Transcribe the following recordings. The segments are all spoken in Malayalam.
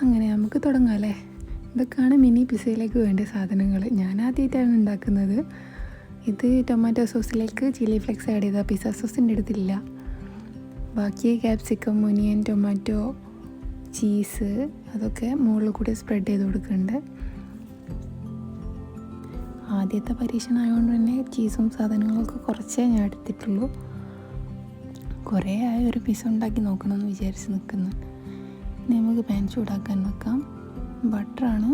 അങ്ങനെ നമുക്ക് തുടങ്ങാമല്ലേ. ഇതൊക്കെയാണ് മിനി പിസയിലേക്ക് വേണ്ട സാധനങ്ങൾ. ഞാൻ ആദ്യമായിട്ടാണ് ഉണ്ടാക്കുന്നത്. ഇത് ടൊമാറ്റോ സോസിലേക്ക് ചില്ലി ഫ്ലെക്സ് ആഡ് ചെയ്താൽ പിസ്സ സോസിൻ്റെ അടുത്തില്ല. ബാക്കി ക്യാപ്സിക്കം, ഒനിയൻ, ടൊമാറ്റോ, ചീസ് അതൊക്കെ മുകളിൽ കൂടി സ്പ്രെഡ് ചെയ്ത് കൊടുക്കുന്നുണ്ട്. ആദ്യത്തെ പരീക്ഷണമായതുകൊണ്ട് തന്നെ ചീസും സാധനങ്ങളൊക്കെ കുറച്ചേ ഞാൻ എടുത്തിട്ടുള്ളൂ. കുറേ ആയി ഒരു പിസ്സ ഉണ്ടാക്കി നോക്കണമെന്ന് വിചാരിച്ച് നിൽക്കുന്നു. ഇനി നമുക്ക് പാൻ ചൂടാക്കാൻ വെക്കാം. ബട്ടറാണ്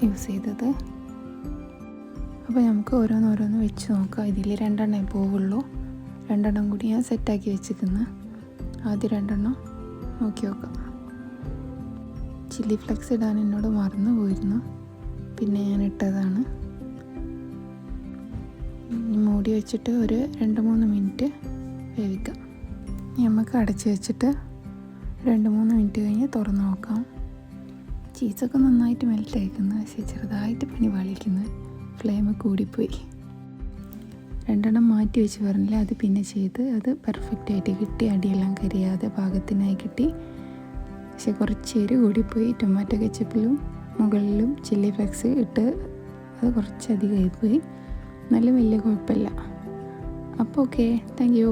യൂസ് ചെയ്തത്. അപ്പോൾ നമുക്ക് ഓരോന്നോരോന്ന് വെച്ച് നോക്കാം. ഇതിൽ 2 എണ്ണേ പോവുള്ളൂ. 2 എണ്ണം കൂടി ഞാൻ സെറ്റാക്കി വെച്ചിരിക്കുന്നു. ആദ്യം 2 എണ്ണം നോക്കി നോക്കാം. ചില്ലി ഫ്ലെക്സ് ഇടാൻ എന്നോട് മറന്നു പോയിരുന്നു, പിന്നെ ഞാൻ ഇട്ടതാണ്. മൂടി വെച്ചിട്ട് ഒരു 2-3 മിനിറ്റ് വേവിക്കാം. നമുക്ക് അടച്ച് വെച്ചിട്ട് 2-3 മിനിറ്റ് കഴിഞ്ഞ് തുറന്ന് നോക്കാം. ചീസൊക്കെ നന്നായിട്ട് മെൽറ്റ് ആയിരിക്കുന്നു, പക്ഷേ ചെറുതായിട്ട് പണി പാളിക്കുന്നു. ഫ്ലെയിം കൂടിപ്പോയി. 2 എണ്ണം മാറ്റി വെച്ച് പറഞ്ഞില്ല, അത് പിന്നെ ചെയ്ത് അത് പെർഫെക്റ്റായിട്ട് കിട്ടി. അടിയെല്ലാം കരിയാതെ പാകത്തിനായി കിട്ടി. പക്ഷെ കുറച്ച് എരിവ് കൂടിപ്പോയി. ടൊമാറ്റോ കെച്ചപ്പിലും മുകളിലും ചില്ലി ഫ്ലെക്സ് ഇട്ട് അത് കുറച്ചധികമായി പോയി. നല്ല വലിയ കുഴപ്പമില്ല. അപ്പോൾ ഓക്കെ, താങ്ക് യു.